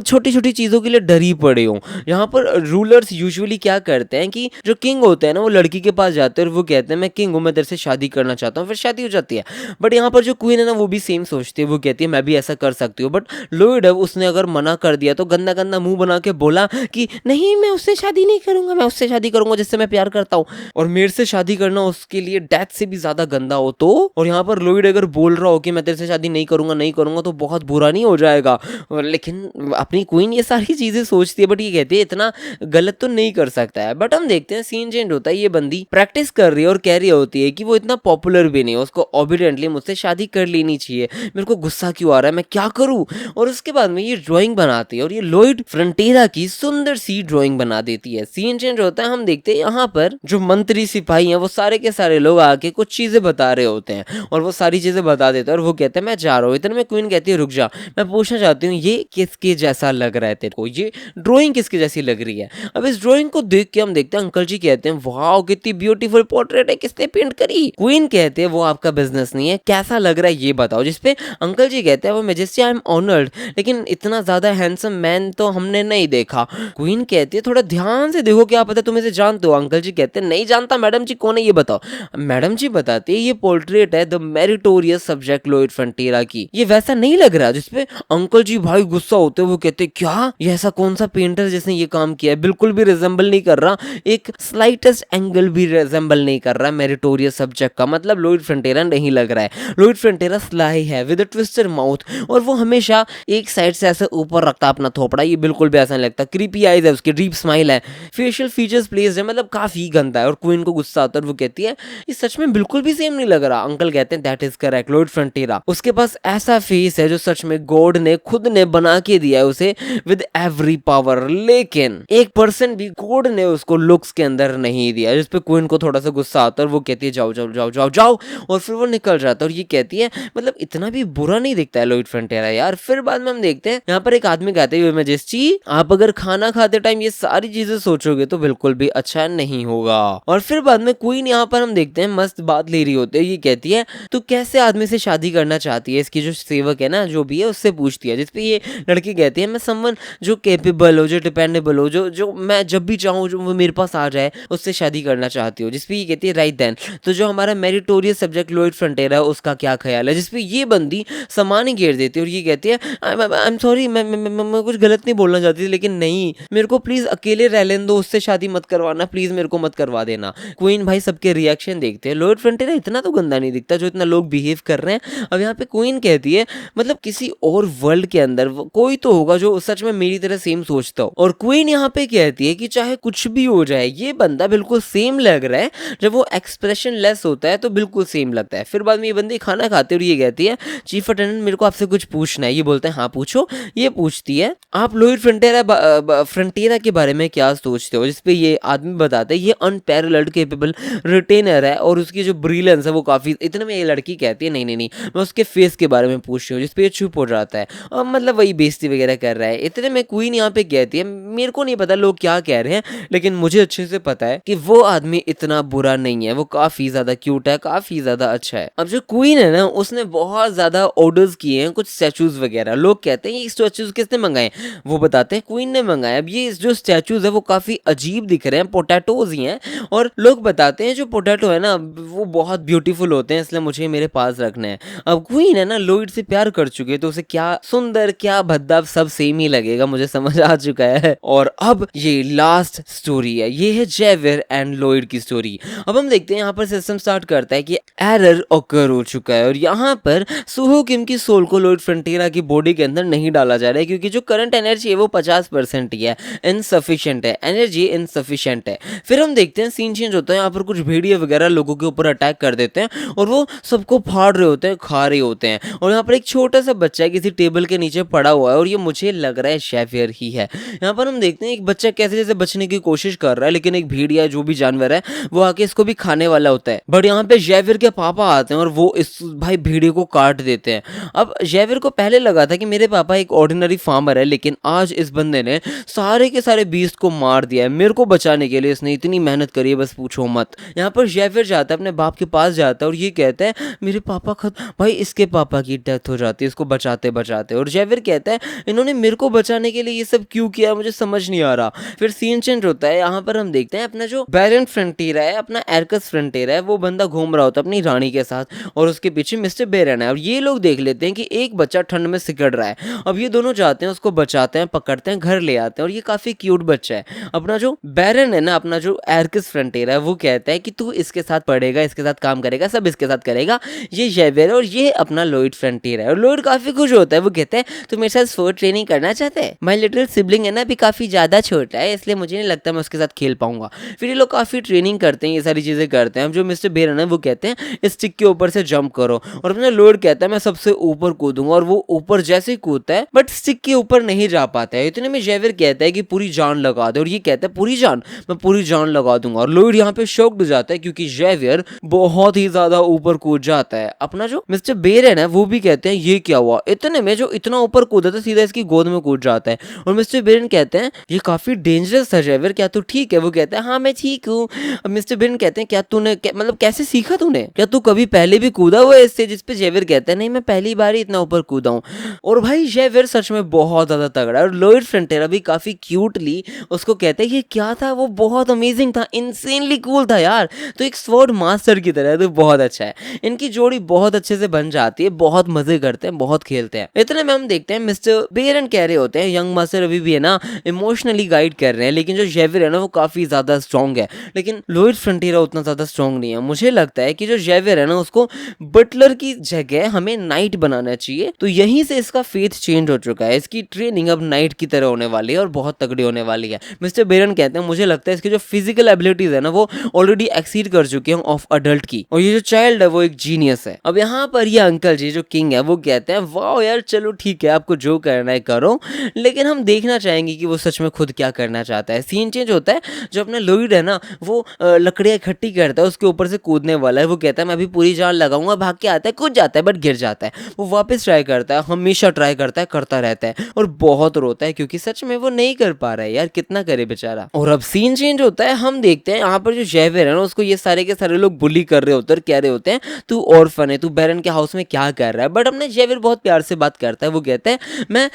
छोटी छोटी चीजों के लिए डरी पड़ी हूँ। यहाँ पर रूलर्स यूजुअली क्या करते हैं कि जो किंग होते हैं ना वो लड़की के पास जाते हैं और वो कहते हैं मैं किंग हूँ, मैं तेरे से शादी करना चाहता हूँ, फिर शादी हो जाती है। बट यहाँ पर जो क्वीन है ना वो भी सेम सोचती है, वो कहती है मैं भी ऐसा कर सकती हूँ। बट लॉयड उसने अगर मना कर दिया तो गंदा गंदा मुंह बना के बोला कि नहीं मैं उससे शादी नहीं करूंगा, मैं उससे शादी करूंगा जिससे मैं प्यार करता हूँ, और मेरे से शादी करना उसके लिए डेथ से भी ज्यादा गंदा हो तो। और यहाँ पर लॉयड अगर बोल रहा हो कि मैं तेरे से शादी नहीं करूंगा तो बहुत बुरा नहीं हो जाएगा, लेकिन अपनी क्वीन ये सारी चीजें सोचती है, बट ये कहती है इतना गलत तो नहीं कर सकता है। बट हम देखते हैं सीन चेंज होता है, ये बंदी प्रैक्टिस कर रही है और कह रही होती है कि वो इतना पॉपुलर भी नहीं है, उसको ऑबिडेंटली मुझसे शादी कर लेनी चाहिए, मेरे को गुस्सा क्यों आ रहा है, मैं क्या करूं। और उसके बाद में ये ड्राइंग बनाती है और ये लॉयड फ्रंटियरा की सुंदर सी ड्राइंग बना देती है। सीन चेंज होता है, हम देखते हैं यहाँ पर जो मंत्री सिपाही हैं वो सारे के सारे लोग आके कुछ चीजें बता रहे होते हैं और वो सारी चीजें बता देते हैं और वो कहते हैं मैं जा रहा हूँ। इतने में क्वीन कहती है रुक जा, मैं पूछना चाहती हूँ ये किसके जैसा लग रहा है तेरे को, ये ड्राइंग किसकी जैसी लग रही है। अब इस ड्राइंग को देख के हम देखते हैं अंकल जी कहते हैं वाह कितनी ब्यूटीफुल पोर्ट्रेट है, किसने पेंट करी। क्वीन कहते हैं वो आपका बिजनेस नहीं है, कैसा लग रहा है ये बताओ। जिसपे अंकल जी कहते हैं वो मेजेस्टी आई एम ऑनर्ड, लेकिन इतना ज्यादा हैंडसम मैन तो हमने नहीं देखा। क्वीन कहती है थोड़ा ध्यान से देखो, क्या पता तुम इसे जानते हो। अंकल जी कहते हैं नहीं जानता मैडम जी, कौन है ये बताओ। मैडम जी बताती है ये पोर्ट्रेट है द मेरिटोरियस सब्जेक्ट लॉयड फ्रंटियरा की, ये वैसा नहीं लग रहा। जिसपे अंकल जी भाई गुस्सा होते हैं, वो कहते क्या ये ऐसा कौन सा पेंटर जिसने ये काम किया है, बिल्कुल भी रिजेंबल नहीं कर रहा, एक स्लाइटेस्ट एंगल भी रिजेंबल नहीं कर रहा मेरिटोरियस सब्जेक्ट का, मतलब लॉयड फ्रंटियरा नहीं लग रहा है। लॉयड फ्रंटियरा स्लाई है विद अ ट्विस्टेड माउथ और वो हमेशा एक साइड से ऐसे ऊपर रखता अपना थोपड़ा, ये बिल्कुल भी ऐसा नहीं लगता। क्रीपी आईज है उसकी, डीप स्माइल है, फेशियल फीचर्स प्लेस्ड है, मतलब काफी गंदा है। और क्वीन को गुस्सा आता है और वो कहती है ये सच में बिल्कुल भी सेम नहीं लग रहा। अंकल कहते हैं दैट इज करेक्ट, लॉयड फ्रंटियरा उसके पास ऐसा फेस है जो सच में गॉड ने खुद ने बना के दिया है उसे विद एवरी पावर, लेकिन 1% भी गॉड ने उसको लुक्स के अंदर नहीं दिया। जिस पे क्वीन को थोड़ा सा गुस्सा आता है और वो कहती है जाओ जाओ जाओ जाओ जाओ, और फिर वो निकल जाता है। और ये कहती है मतलब इतना भी बुरा नहीं दिखता है लॉयड फ्रंटियरा यार। फिर बाद में हम देखते हैं यहाँ पर एक आदमी कहते हैं मैजेस्टी आप अगर खाना खाते टाइम ये सारी चीजें सोचोगे तो बिल्कुल भी अच्छा नहीं होगा। और फिर बाद में क्वीन यहाँ पर हम देखते हैं मस्त बात ले रही होती है, ये कहती है तू कैसे आदमी से शादी करना चाहती है, इसकी जो सेवक है ना जो भी है उससे पूछती है। जिसपे ये लड़की कहती है मैं समवन जो कैपेबल हो, जो डिपेंडेबल हो, जो मैं जब भी चाहूँ जो वो मेरे पास आ जाए उससे शादी करना चाहती हूँ। जिसपे ये कहती है राइट देन, तो जो हमारा मेरिटोरियस सब्जेक्ट लॉयड फ्रंटियरा है उसका क्या ख्याल है। जिसपे ये बंदी सामान ही घेर देती है और ये कहती है आई एम सॉरी, मैं कुछ गलत नहीं बोलना चाहती थी, लेकिन नहीं मेरे को प्लीज अकेले रह लेने दो, उससे शादी मत करवाना, प्लीज मेरे को मत करवा देना। क्वीन भाई सबके रिएक्शन देखते हैं, लॉयड फ्रंटियरा इतना तो गंदा नहीं दिखता जो इतना लोग बिहेव कर रहे हैं। अब यहाँ पे क्वीन कहती है मतलब किसी और वर्ल्ड के अंदर कोई तो होगा जो सच में मेरी तरह सेम सोचता हो। और क्वीन यहाँ पे कहती है कि चाहे कुछ भी हो जाए ये बंदा बिल्कुल सेम लग रहा है, जब वो एक्सप्रेशन लेस होता है तो बिल्कुल सेम लगता है। फिर बाद में ये बंदी खाना खाते और ये कहती है चीफ अटेंडेंट मेरे को आपसे कुछ पूछना है। ये बोलते हैं हाँ पूछो। ये पूछती है आप लॉयड फ्रंटियरा के बारे में क्या सोचते हो। जिसपे ये आदमी बताते हैं ये अनपैरेलल्ड कैपेबल रिटेनर है और उसकी जो ब्रिलियंस है वो काफी। इतने में ये लड़की कहती है नहीं नहीं नहीं मैं उसके फेस के बारे में पूछ रही हूँ। जिसपे ये चुप हो जाता है और मतलब वही बेइज्जती वगैरह कर रहा है। इतने में क्वीन यहाँ पे कहती है मेरे को नहीं पता लोग क्या कह रहे हैं, लेकिन मुझे अच्छे से पता है कि वो आदमी इतना बुरा नहीं है, वो काफी ज्यादा क्यूट है, काफी ज्यादा अच्छा है। अब जो क्वीन है ना उसने बहुत ज्यादा ऑर्डर्स किए हैं कुछ स्टैचूज वगैरह। लोग कहते हैं ये स्टैचूज किसने मंगाए, वो बताते हैं क्वीन ने मंगाए। अब ये जो जो स्टैचूज है वो काफी अजीब दिख रहे हैं, पोटैटोज ही हैं, और लोग बताते हैं जो पोटैटो है ना वो बहुत ब्यूटीफुल होते हैं, इसलिए मुझे मेरे पास रखने हैं। अब क्वीन है ना लॉयड से प्यार कर चुकी है, तो उसे क्या सुंदर क्या भद्दा सब सेम ही लगेगा, मुझे समझ आ चुका है। और अब ये लास्ट स्टोरी है, ये है जेवियर एंड लॉयड की स्टोरी। अब हम देखते हैं यहाँ पर सिस्टम स्टार्ट करता है कि एरर ऑकर हो चुका है, और यहाँ पर सुहो किम की सोल को लॉयड फ्रंटियरा की बॉडी के अंदर नहीं डाला जा रहा है, क्योंकि जो करंट एनर्जी है वो 50% ही है, इनसफिशिएंट है, एनर्जी इनसफिशिएंट है। फिर हम देखते हैं सीन चेंज होता है, यहाँ पर कुछ भेड़िए वगैरह लोगों के ऊपर अटैक कर देते हैं और वो सबको फाड़ रहे होते हैं, खा रहे होते हैं, और यहाँ पर एक छोटा सा बच्चा किसी टेबल के नीचे पड़ा हुआ है, और ये मुझे लग रहा है शेफियर ही है। यहाँ पर हम देखते हैं एक बच्चा कैसे जैसे बचने की कोशिश कर रहा है, लेकिन एक भेड़िया जो भी जानवर है वो आके इसको भी खाने वाला होता है। बट यहाँ पे जेवियर के पापा आते हैं और वो इस भाई भेड़िए को काट देते हैं। अब जेवियर को पहले लगा था कि मेरे पापा एक ऑर्डिनरी फार्मर है, लेकिन आज इस बंदे ने सारे के सारे बीस्ट को मार दिया है मेरे को बचाने के लिए, इसने इतनी मेहनत करी है बस पूछो मत। यहाँ पर जेवियर जाता है अपने बाप के पास जाता है और ये कहता है मेरे पापा भाई इसके पापा की डेथ हो जाती है इसको बचाते बचाते, और जेवियर कहता है इन्होंने मेरे को बचाने के लिए ये सब क्यों किया मुझे समझ नहीं आ रहा। फिर सीन चेंज होता है, यहाँ पर हम देखते हैं अपना जो बैरन फ्रंटियरा है, अपना एरकस फ्रंटियरा है, वो बंदा घूम रहा होता है अपनी रानी के साथ, और उसके पीछे मिस्टर बेरन है। और ये लोग देख लेते हैं कि एक बच्चा ठंड में सिकड़ रहा है। अब ये दोनों जाते हैं उसको बचाते हैं, पकड़ते हैं, घर ले आते हैं, और ये काफी क्यूट बच्चा है। अपना जो बैरन है ना, अपना जो एरकस फ्रंटियरा है, वो कहता है कि तू इसके साथ पढ़ेगा, इसके साथ काम करेगा, सब इसके साथ करेगा, ये जेवियर है और ये अपना लॉयड फ्रंटियरा है। और लॉयड काफी खुश होता है, वो कहता है तू मेरे साथ स्पोर्ट ट्रेनिंग करना चाहते हैं, माय लिटिल सिबलिंग है ना अभी काफी ज्यादा छोटा है, इसलिए मुझे नहीं लगता मैं उसके साथ खेल पाऊंगा। फिर ये लोग काफी ट्रेनिंग करते हैं, ये सारी चीजें करते हैं। अब जो मिस्टर बेरन है वो कहते हैं इस स्टिक के ऊपर से जंप करो, और अपना लॉयड कहता है मैं सबसे ऊपर कूदूंगा, और वो ऊपर जैसे ही कूदता है बट स्टिक के ऊपर नहीं जा पाता है। इतने में जेवियर कहता है कि पूरी जान लगा दे, और ये कहता है पूरी जान, मैं पूरी जान लगा दूंगा। और लॉयड यहाँ पे शॉक्ड हो जाता है क्योंकि जेवियर बहुत ही ज्यादा ऊपर कूद जाता है। अपना जो मिस्टर बेरन है वो भी कहते हैं ये क्या हुआ, इतने में जो इतना ऊपर कूदा था सीधा इसकी गोद में कूद जाता है। और मिस्टर बेरन कहते हैं ये काफी डेंजरस था जेवियर, क्या तू ठीक है? वो कहता है हाँ मैं ठीक हूँ। अब मिस्टर बेरन कहते हैं क्या तूने मतलब कैसे सीखा तूने, क्या तू कभी पहले भी कूदा हुआ है इससे? जिस पे जेवियर कहता है नहीं मैं पहली बार ही इतना ऊपर कूदा हूँ। और भाई जेवियर सच में बहुत ज्यादा तगड़ा है, और लॉयड फ्रंटियरा भी काफी क्यूटली उसको कहते हैं ये क्या था, वो बहुत अमेजिंग था, इंसेनली कूल था यार, तो एक स्वॉर्ड मास्टर की तरह है, तो बहुत अच्छा है। इनकी जोड़ी बहुत अच्छे से बन जाती है, बहुत मजे करते हैं, बहुत खेलते हैं। इतने में हम देखते हैं मिस्टर बेरन कह रहे होते हैं यंग मास्टर अभी भी है ना इमोशनली गाइड कर रहे हैं, लेकिन जो जेवियर है ना वो काफी ज्यादा स्ट्रॉन्ग है, लेकिन लॉयड फ्रंटियरा उतना ज्यादा स्ट्रॉन्ग नहीं है। मुझे लगता है कि जो जेवियर है ना उसको बटलर की जगह हमें नाइट बनाना चाहिए, तो यहीं से इसका फेथ चेंज हो चुका है, इसकी ट्रेनिंग अब नाइट की तरह होने वाली है और बहुत तगड़ी होने वाली है। मिस्टर बेरन कहते हैं मुझे लगता है इसकी जो फिजिकल एबिलिटीज है ना वो ऑलरेडी एक्सीड कर चुके हैं ऑफ अडल्ट की, और ये जो चाइल्ड है वो एक जीनियस है। अब यहाँ पर ये अंकल जी जो किंग है वो कहते हैं वाह यार चलो ठीक है आपको जो करना है करो, लेकिन हम देखना चाहेंगे कि वो सच में खुद क्या करना चाहता है। सीन चेंज होता है, जो अपना लॉयड है ना वो लकड़ियां इकट्ठी करता है, उसके ऊपर से कूदने वाला है, वो कहता है मैं अभी पूरी जान लगाऊंगा, भाग के आता है, कूद जाता है बट गिर जाता है, वो वापस ट्राई करता है, हमेशा ट्राई करता है, करता रहता है, और बहुत रोता है क्योंकि सच में वो नहीं कर पा रहा है यार, कितना करे बेचारा। और अब सीन चेंज होता है, हम देखते हैं यहाँ पर जो जेवियर है ना उसको ये सारे के सारे लोग बुली कर रहे होते हैं और कह रहे होते हैं तू ऑर्फन है, तू बैरन के हाउस में क्या कर रहा है, बट अपने जेवियर बहुत प्यार से बात करता है, वो कहता है मैं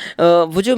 वो जो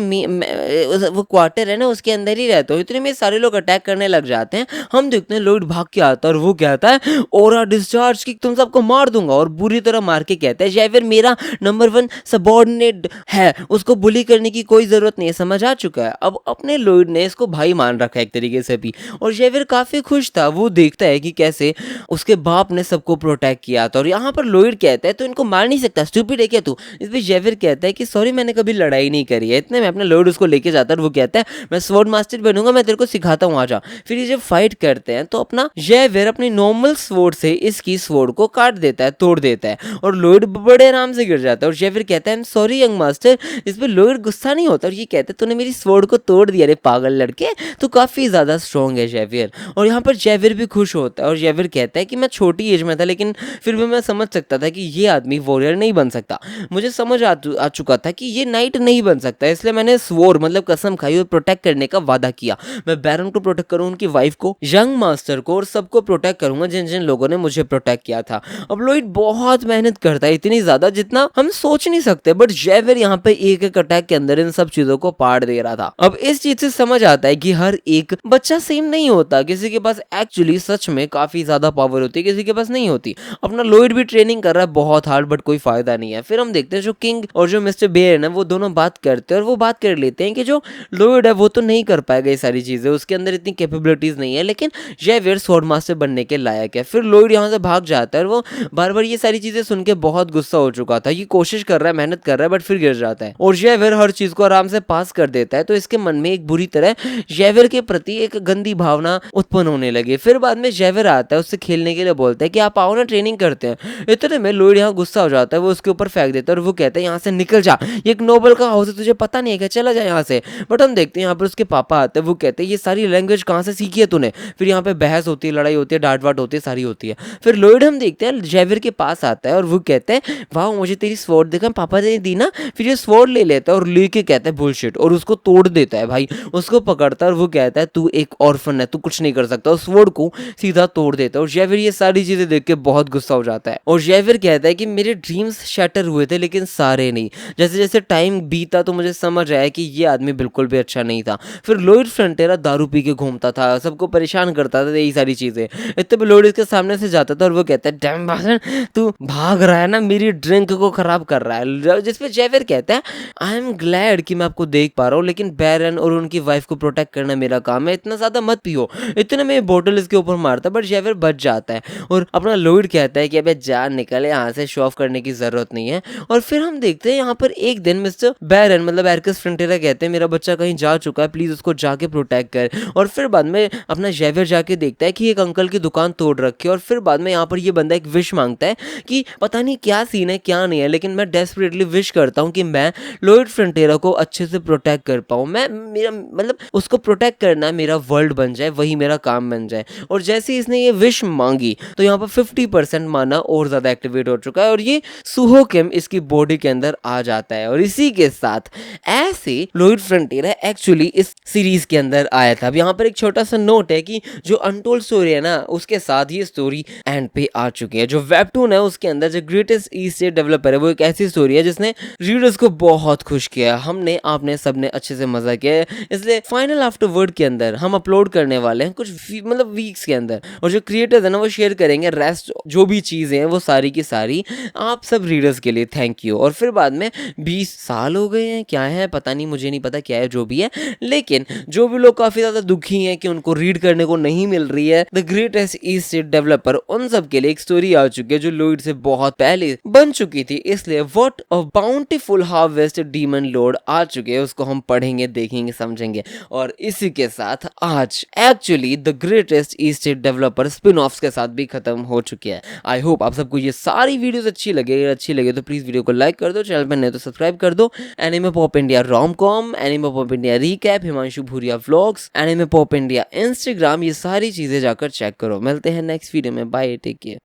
वो क्वार्टर है ना उसके अंदर ही रहता हूँ। इतने में सारे लोग अटैक करने लग जाते हैं, हम देखते हैं लॉयड भाग के आता है और वो कहता है ओरा डिस्चार्ज की तुम सबको मार दूंगा, और बुरी तरह मार के कहता है जेवियर मेरा नंबर 1 सबऑर्डिनेट है, उसको बुली करने की कोई जरूरत नहीं है, समझ आ चुका है। अब अपने लॉयड ने इसको भाई मान रखा है एक तरीके से भी, और जेवियर काफी खुश था, वो देखता है कि कैसे उसके बाप ने सबको प्रोटेक्ट किया था। और यहाँ पर लॉयड कहता है तो इनको मार नहीं सकता, स्टूपिड है क्या तू? इस पे जेवियर कहता है कि सॉरी मैंने कभी लड़ाई नहीं करी है। इतने में अपना लॉयड उसको लेके जाता है और वो कहता है मैं स्वॉर्ड मास्टर बनूंगा, मैं तेरे को सिखाता हूँ आजा। फिर ये जब फाइट करते हैं तो अपना जेवियर अपनी नॉर्मल स्वॉर्ड से इसकी स्वॉर्ड को काट देता है, तोड़ देता है, और लॉयड बड़े आराम से गिर जाता है। और जेवियर कहता है I am sorry young master. इस पे लॉयड गुस्सा नहीं होता और ये कहता है तूने मेरी स्वॉर्ड को तोड़ दिया रे पागल लड़के, तो काफी ज्यादा स्ट्रॉन्ग है जेवियर। और यहाँ पर जेवियर भी खुश होता है और जेवियर कहता है कि मैं छोटी एज में था लेकिन फिर भी मैं समझ सकता था कि ये आदमी वॉरियर नहीं बन सकता, मुझे समझ आ चुका था कि ये नाइट नहीं बन सकता, इसलिए मैंने स्वोर मतलब कसम खाई और प्रोटेक्ट करने का वादा किया। मैं बैरन को प्रोटेक्ट करूँ, उनकी वाइफ को, यंग मास्टर को, और सबको प्रोटेक्ट करूंगा जिन जिन लोगों ने मुझे प्रोटेक्ट किया था। अब लॉयड बहुत मेहनत करता है, इतनी ज्यादा जितना हम सोच नहीं सकते, बट जेवियर यहाँ पे एक एक अटैक के अंदर इन सब चीजों को पाड़ दे रहा था। अब इस चीज से उसे समझ आता है कि हर एक बच्चा सेम नहीं होता, किसी के पास एक्चुअली सच में काफी ज्यादा पावर होती है, किसी के पास नहीं होती। अपना लॉयड भी ट्रेनिंग कर रहा है बहुत हार्ड, बट कोई फायदा नहीं है। फिर हम देखते हैं जो किंग और जो मिस्टर बेयर है वो दोनों बात करते हैं और वो बात कर लेते हैं कि जो लॉयड है वो तो नहीं कर पाएगा ये सारी चीजें, उसके अंदर इतनी कैपेबिलिटीज नहीं है, लेकिन जेवियर स्वॉर्ड मास्टर बनने के लायक है। फिर लॉयड यहाँ से भाग जाता है और वो बार बार ये सारी चीजें सुन के बहुत गुस्सा हो चुका था। ये कोशिश कर रहा है, मेहनत कर रहा है, बट फिर गिर जाता है और जेवियर हर चीज को आराम से पास कर देता है। तो इसके मन में एक बुरी तरह जेवियर के प्रति एक गंदी भावना उत्पन्न होने लगी। फिर बाद में जेवियर आता है, उससे खेलने के लिए बोलता है कि आप आओ ना, ट्रेनिंग करते हैं। इतने में लॉयड यहाँ गुस्सा हो जाता है, वो उसके ऊपर फेंक देता है और वो कहता है यहाँ से निकल जा, ये एक नोबल का हाउस है, तुझे पता नहीं है क्या, चला जा यहाँ से। बट हम देखते हैं यहाँ पर उसके पापा आते हैं, वो कहते हैं ये सारी लैंग्वेज कहाँ से सीखी है तूने। फिर यहाँ पे बहस होती है, लड़ाई होती है, डांट वाट होती है, सारी होती है। फिर लॉयड हम देखते हैं जेवियर के पास आता है और वो कहते हैं वाह मुझे तेरी स्वॉर्ड देखा, पापा ने दी ना। फिर ये स्वॉर्ड ले लेता है और लेके कहता है बुलशिट, और उसको तोड़ देता है भाई, उसको पकड़ता है और वो कहता है तू एक ऑर्फन है, तू कुछ नहीं कर सकता, और स्वॉर्ड को सीधा तोड़ देता है। और जेवियर ये सारी चीजें देख के बहुत गुस्सा हो जाता है और जेवियर कहता है कि मेरे ड्रीम्स शैटर हुए थे लेकिन सारे नहीं। जैसे जैसे टाइम बीता तो मुझे समझ आया कि ये आदमी बिल्कुल भी अच्छा नहीं था। फिर लॉयड फ्रंटेरा दारू पी के घूमता था, सबको परेशान करता था, यही सारी चीजें। इतने पे लॉयड इसके सामने से जाता था और वो कहता है डैम बासन, तू भाग रहा है ना, मेरी ड्रिंक को खराब कर रहा है। जिसपे जेवियर कहता है आई एम ग्लैड कि मैं आपको देख पा रहा हूँ, लेकिन बैरन और उनकी वाइफ को प्रोटेक्ट करना मेरा काम है, इतना ज्यादा मत पियो। इतने में बोतल इसके ऊपर मारता है, बट जेवियर बच जाता है और अपना लॉयड कहता है कि अबे जान निकले यहाँ से, शो ऑफ करने की जरूरत नहीं है। और फिर हम देखते हैं यहाँ पर एक दिन मिस्टर बैरन मतलब एरकस फ्रंटेरा कहते हैं मेरा बच्चा कहीं जा चुका है, प्लीज उसको जाके प्रोटेक्ट कर। और फिर बाद में अपना जेवियर जाके देखता है कि एक अंकल की दुकान तोड़ रखी है। और फिर बाद में यहाँ पर ये बंदा एक विश मांगता है कि पता नहीं क्या सीन है क्या नहीं है, लेकिन मैं डेस्परेटली विश करता हूँ कि मैं लॉयड फ्रंटेरा को अच्छे से प्रोटेक्ट कर पाऊँ। मैं मेरा मतलब उसको प्रोटेक्ट करना मेरा वर्ल्ड बन जाए, वही मेरा काम बन जाए। और जैसे इसने ये विश मांगी तो यहाँ पर 50% माना और ज्यादा एक्टिवेट हो चुका है और ये सुहोकेम इसकी बॉडी के अंदर आ जाता है। और इसी के साथ ऐसे लॉयड फ्रंटेरा एक्चुअली इस सीरीज के अंदर आया था। अब यहाँ पर एक छोटा सा नोट है कि जो अनटोल्ड स्टोरी है ना, उसके साथ ये स्टोरी एंड पे आ चुकी है। जो वेबटून है उसके अंदर जो ग्रेटेस्ट ईस्ट डेवलपर है वो एक ऐसी स्टोरी है जिसने रीडर्स को बहुत खुश किया। हमने आपने सबने अच्छे से मजा किया है, इसलिए फाइनल आफ्टर वर्ड के अंदर हम अपलोड करने वाले हैं कुछ मतलब वीक्स के अंदर, और जो क्रिएटर्स है ना वो शेयर करेंगे रेस्ट जो भी चीजें हैं वो सारी की सारी आप सब रीडर्स के लिए थैंक यू। और फिर बाद में 20 साल हो गए हैं, क्या है पता नहीं, मुझे नहीं पता क्या है, जो भी है, लेकिन जो भी लोग काफी ज्यादा दुखी हैं कि उनको रीड करने को नहीं मिल रही है द ग्रेटेस्ट ईस्ट डेवलपर, उन सब के लिए एक स्टोरी आ चुकी है जो लॉयड से बहुत पहले बन चुकी थी। इसलिए what a bountiful harvest demon lord आ चुके हैं, उसको हम पढ़ेंगे, देखेंगे, समझेंगे। और इसी के साथ आज actually the greatest east developer spin offs के साथ भी खत्म हो चुकी है। आई होप आप सबको ये सारी वीडियोस अच्छी लगे तो प्लीज वीडियो को लाइक कर दो, चैनल पर नए तो सब्सक्राइब कर दो। Anime pop India rom com, anime pop India recap, Himanshu Bhuria vlogs, anime pop India Instagram, ये सारी चीजें जाकर चेक करो। मिलते हैं नेक्स्ट वीडियो में, बाय, टेक केयर।